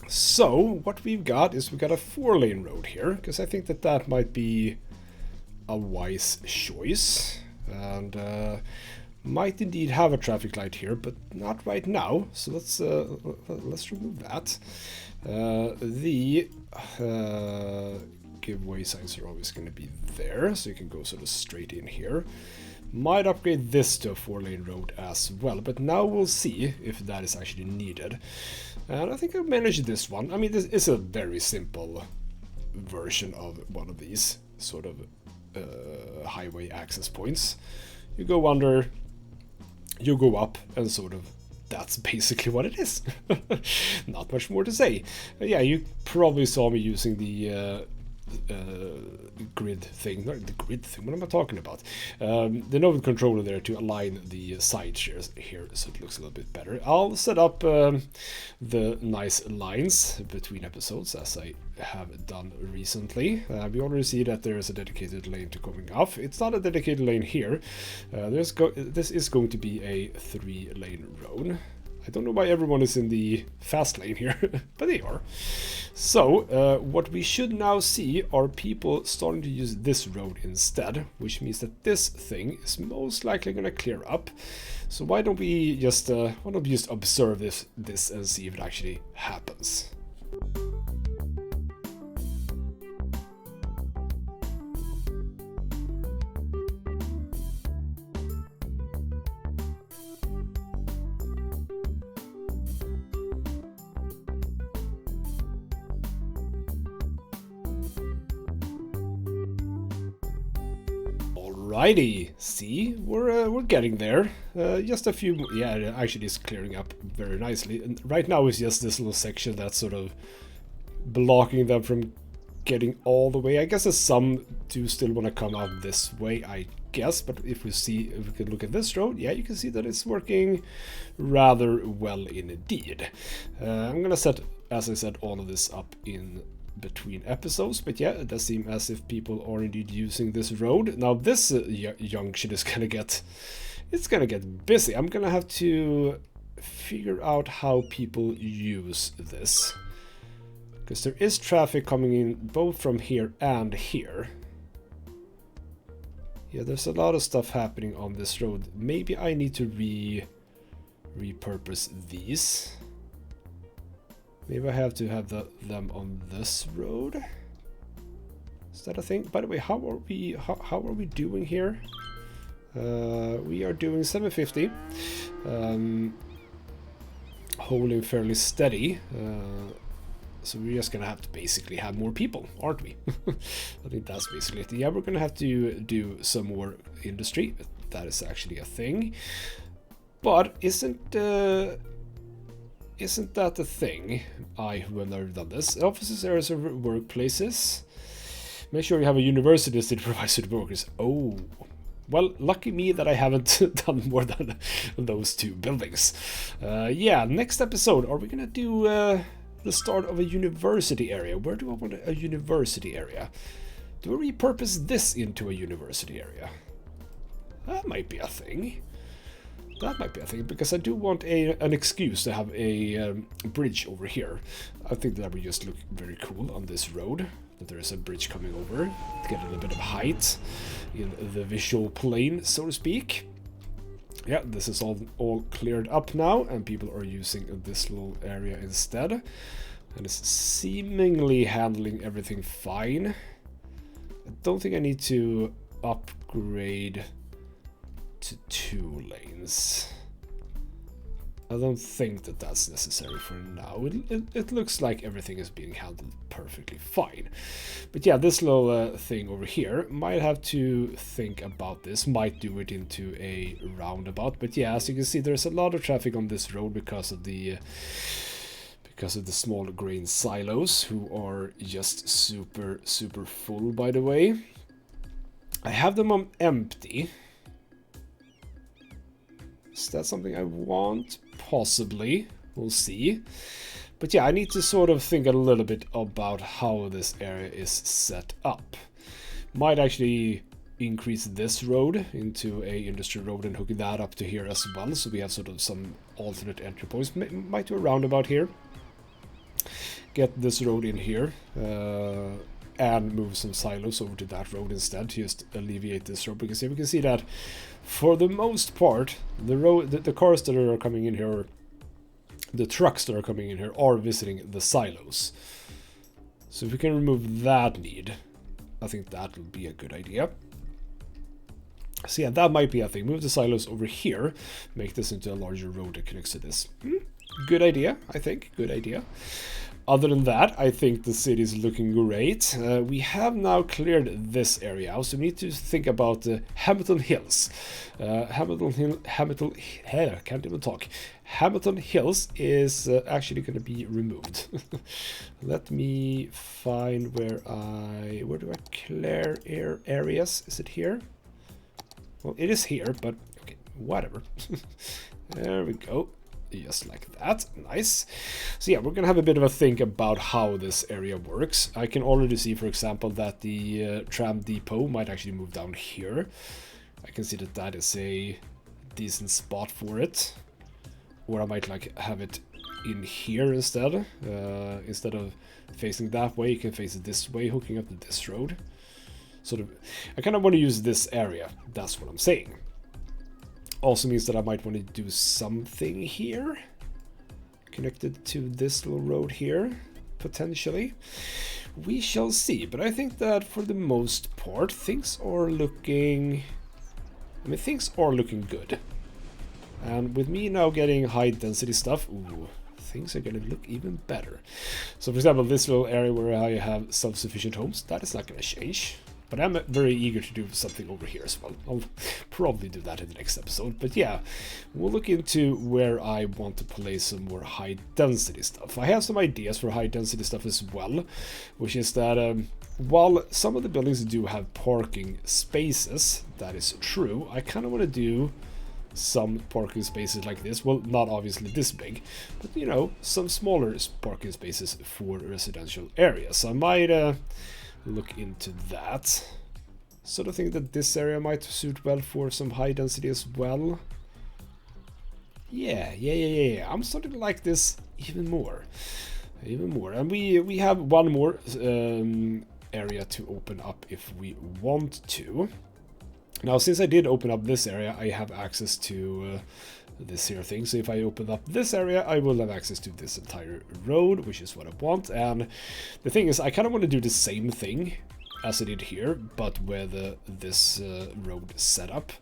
So what we've got is we've got a 4-lane road here, because I think that might be a wise choice. And might indeed have a traffic light here, but not right now. So let's remove that. The giveaway signs are always going to be there, so you can go sort of straight in here. Might upgrade this to a 4-lane road as well, but now we'll see if that is actually needed. And I think I'll manage this one. I mean, this is a very simple version of one of these sort of highway access points. You go under, you go up, and sort of that's basically what it is. Not much more to say. Yeah, you probably saw me using the grid thing. Not the grid thing, what am I talking about? The node controller there to align the side shares here so it looks a little bit better. I'll set up the nice lines between episodes as I have done recently. We already see that there is a dedicated lane to coming off. It's not a dedicated lane here. This is going to be a 3-lane road. I don't know why everyone is in the fast lane here, but they are. So, what we should now see are people starting to use this road instead, which means that this thing is most likely going to clear up. So why don't we just observe this and see if it actually happens. Alrighty, see, we're getting there. Just a few, yeah, it actually is clearing up very nicely. And right now it's just this little section that's sort of blocking them from getting all the way. I guess there's some do still want to come out this way, I guess. But if we can look at this road, yeah, you can see that it's working rather well indeed. I'm gonna set, as I said, all of this up in between episodes, but yeah, it does seem as if people are indeed using this road. Now this junction is gonna get busy. I'm gonna have to figure out how people use this, because there is traffic coming in both from here and here. Yeah, there's a lot of stuff happening on this road. Maybe I need to repurpose these. Maybe I have to have them on this road. Is that a thing? By the way, how are we doing here? We are doing 750. Holding fairly steady. So we're just gonna have to basically have more people, aren't we? I think that's basically it. Yeah, we're gonna have to do some more industry. That is actually a thing. But isn't that the thing? Who have never done this. Offices, areas, or workplaces. Make sure you have a university that provides to the workers. Oh, well, lucky me that I haven't done more than those two buildings. Yeah, next episode, are we gonna do the start of a university area? Where do I want a university area? Do I repurpose this into a university area? That might be a thing. That might be a thing, because I do want an excuse to have a bridge over here. I think that would just look very cool on this road, that there is a bridge coming over to get a little bit of height in the visual plane, so to speak. Yeah, this is all cleared up now, and people are using this little area instead. And it's seemingly handling everything fine. I don't think I need to upgrade to 2 lanes. I don't think that that's necessary for now. It looks like everything is being handled perfectly fine. But yeah, this little thing over here, might have to think about this. Might do it into a roundabout. But yeah, as you can see, there's a lot of traffic on this road because of the small grain silos, who are just super full, by the way. I have them on empty. Is that something I want? Possibly. We'll see. But yeah, I need to sort of think a little bit about how this area is set up. Might actually increase this road into a industry road and hook that up to here as well, so we have sort of some alternate entry points. Might do a roundabout here. Get this road in here. And move some silos over to that road instead to just alleviate this road, because here we can see that for the most part the cars that are coming in here, the trucks that are coming in here, are visiting the silos. So if we can remove that need, I think that will be a good idea. So yeah, that might be a thing. Move the silos over here, make this into a larger road that connects to this. Good idea, I think. Good idea. Other than that, I think the city is looking great. We have now cleared this area out, so we need to think about Hamilton Hills. Hamilton Hills is actually going to be removed. Let me find where do I clear areas? Is it here? Well, it is here, but okay, whatever. There we go. Just like that. Nice. So yeah, we're gonna have a bit of a think about how this area works. I can already see, for example, that the tram depot might actually move down here. I can see that that is a decent spot for it. Or I might like have it in here instead. Instead of facing that way, you can face it this way, hooking up to this road. Sort of, I kind of want to use this area. That's what I'm saying. Also means that I might want to do something here connected to this little road here, potentially. We shall see, but I think that for the most part things are looking good. And with me now getting high density stuff, ooh, things are going to look even better. So for example, this little area where I have self-sufficient homes, that is not going to change. But I'm very eager to do something over here as well. I'll probably do that in the next episode. But yeah, we'll look into where I want to place some more high density stuff. I have some ideas for high density stuff as well, which is that while some of the buildings do have parking spaces, that is true, I kind of want to do some parking spaces like this. Well, not obviously this big, but you know, some smaller parking spaces for residential areas. So I might look into that. Sort of think that this area might suit well for some high density as well. Yeah. I'm starting to like this even more. And we have one more area to open up if we want to. Now, since I did open up this area, I have access to this here thing. So if I open up this area, I will have access to this entire road, which is what I want. And the thing is, I kind of want to do the same thing as I did here, but with this road setup.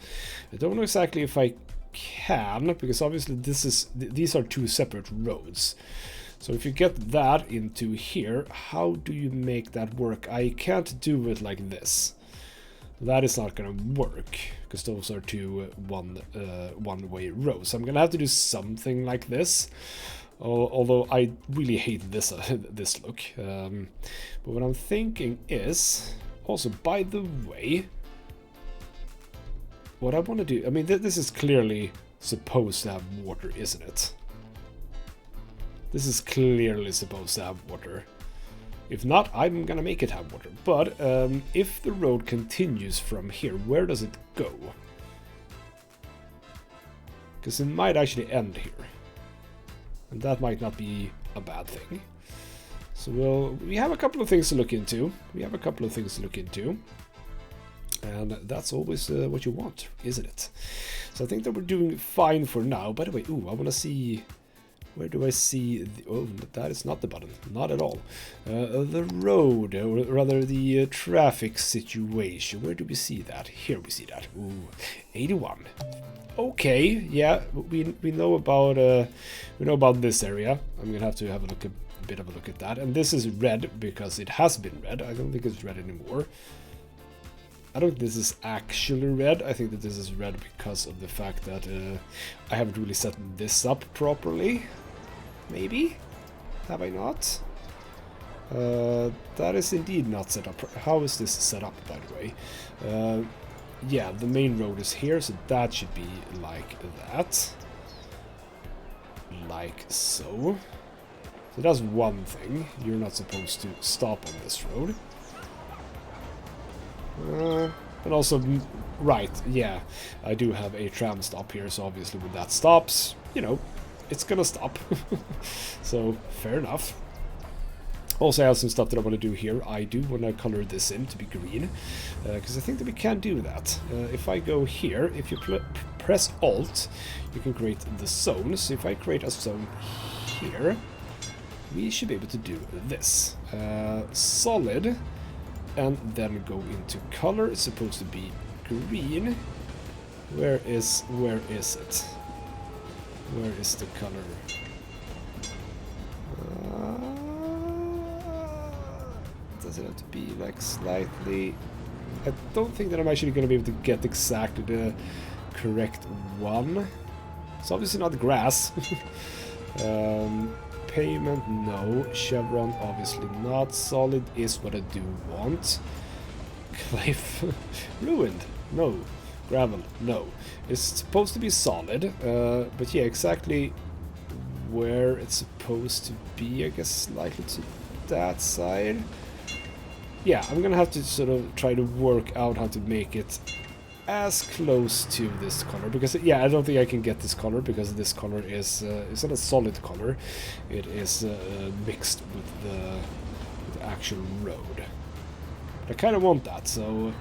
I don't know exactly if I can, because obviously these are two separate roads. So if you get that into here, how do you make that work? I can't do it like this. That is not gonna work, because those are two one-way roads. So I'm gonna have to do something like this. Although I really hate this this look. But what I'm thinking is, also, by the way, what I want to do, I mean, this is clearly supposed to have water, isn't it? This is clearly supposed to have water. If not, I'm gonna make it have water. But if the road continues from here, where does it go? Because it might actually end here. And that might not be a bad thing. So we have a couple of things to look into. And that's always what you want, isn't it? So I think that we're doing fine for now. By the way, I want to see... Where do I see... oh, that is not the button. Not at all. The road, or rather the traffic situation. Where do we see that? Here we see that. Ooh, 81. Okay, yeah, we know about this area. I'm gonna have to have a bit of a look at that. And this is red because it has been red. I don't think it's red anymore. I don't think this is actually red. I think that this is red because of the fact that I haven't really set this up properly. Maybe? Have I not? That is indeed not set up. How is this set up, by the way? Yeah, the main road is here, so that should be like that. Like so. So that's one thing. You're not supposed to stop on this road. And also, right, yeah, I do have a tram stop here, so obviously when that stops, you know, it's gonna stop. So, fair enough. Also, I have some stuff that I want to do here. I do want to color this in to be green, because I think that we can do that. If I go here, if you press Alt, you can create the zone. So if I create a zone here, we should be able to do this. Solid, and then go into color. It's supposed to be green. Where is it? Where is the color? Does it have to be like slightly... I don't think that I'm actually going to be able to get exactly the correct one. It's obviously not grass. Pavement, no. Chevron, obviously not. Solid is what I do want. Cliff. Ruined, no. Gravel, no. It's supposed to be solid, but yeah, exactly where it's supposed to be, I guess slightly to that side. Yeah, I'm gonna have to sort of try to work out how to make it as close to this color, because yeah, I don't think I can get this color because this color is it's not a solid color. It is mixed with the actual road. But I kind of want that, so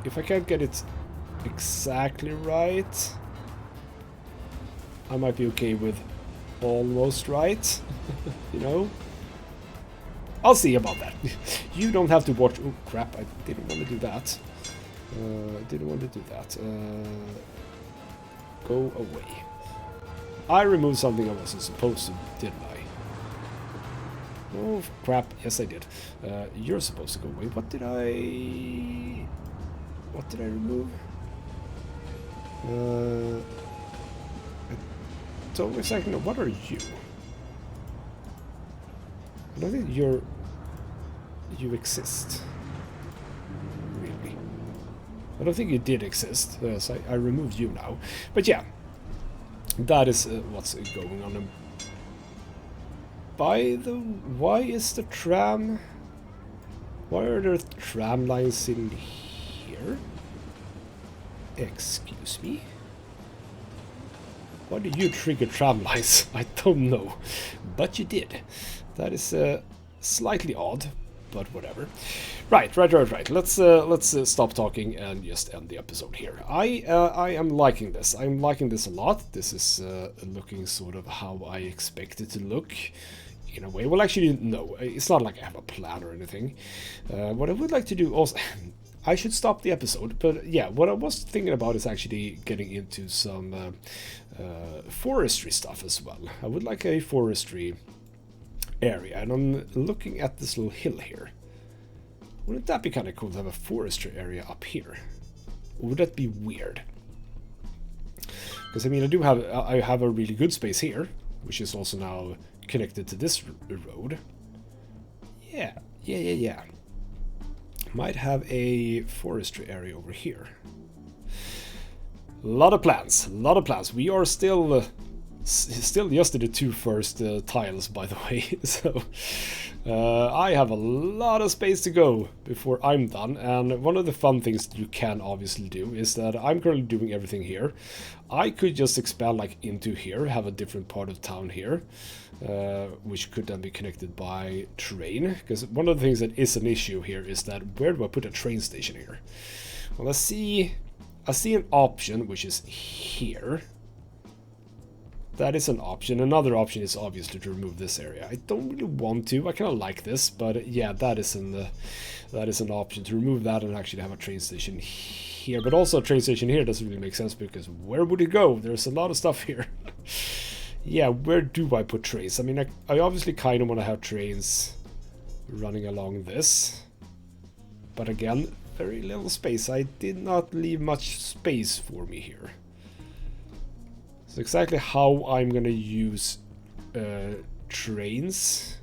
if I can't get it exactly right, I might be okay with almost right. You know, I'll see about that. You don't have to watch. Oh crap, I didn't want to do that. Go away. I removed something I wasn't supposed to, didn't Oh, crap. Yes, I did. You're supposed to go away. What did I... What did I remove? I don't exactly know. What are you? I don't think you exist. Really. I don't think you did exist. So I removed you now. But yeah. That is what's going on. By the... Why is the tram... Why are there tram lines in here? Excuse me? Why did you trigger tram lines? I don't know. But you did. That is slightly odd, but whatever. Right. Let's stop talking and just end the episode here. I am liking this. I'm liking this a lot. This is looking sort of how I expect it to look. In a way. Well, actually, no. It's not like I have a plan or anything. What I would like to do also... I should stop the episode, but yeah, what I was thinking about is actually getting into some forestry stuff as well. I would like a forestry area, and I'm looking at this little hill here. Wouldn't that be kind of cool to have a forestry area up here? Or would that be weird? Because I mean, I have a really good space here, which is also now connected to this road. Yeah. Might have a forestry area over here. A lot of plans. We are still just in the two first tiles, by the way. So I have a lot of space to go before I'm done. And one of the fun things that you can obviously do is that I'm currently doing everything here. I could just expand like into here, have a different part of town here. Which could then be connected by train, because one of the things that is an issue here is that where do I put a train station here? Well, I see an option which is here. That is an option. Another option is obviously to remove this area. I don't really want to. I kind of like this, but yeah, that is an option to remove that and actually have a train station here. But also a train station here doesn't really make sense because where would it go? There's a lot of stuff here. Yeah, where do I put trains? I mean, I obviously kind of want to have trains running along this. But again, very little space. I did not leave much space for me here. So exactly how I'm going to use trains,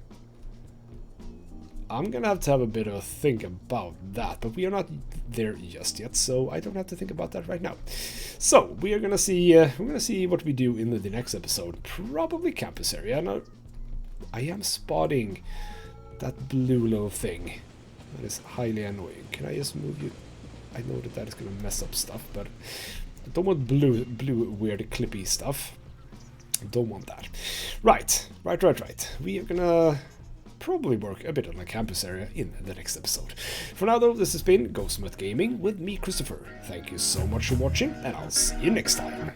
I'm going to have a bit of a think about that. But we are not there just yet, so I don't have to think about that right now. So we are gonna see what we do in the next episode. Probably campus area. And I am spotting that blue little thing. That is highly annoying. Can I just move you? I know that is gonna mess up stuff, but I don't want blue weird clippy stuff. I don't want that. Right. We are gonna probably work a bit on the campus area in the next episode. For now though, this has been Ghostmouth Gaming with me, Christopher. Thank you so much for watching, and I'll see you next time.